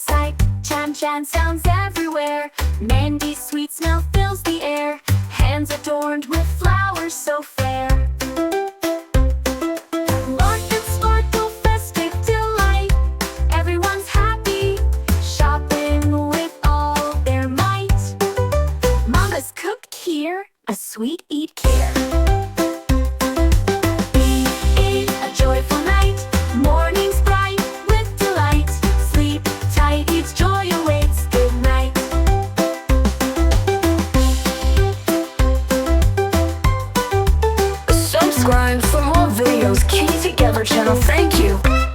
sight. Chan chan sounds everywhere. Mandy's sweet smell fills the air. Hands adorned with flowers so fair. Lark and sparkle, festive delight. Everyone's happy, shopping with all their might. Mama's cooked here, a sweet eat care. Be it a joyful night. Morning's bright with delight. Sleep tight, each joy awaits. Good night. Subscribe for more videos. Key Together channel. Thank you.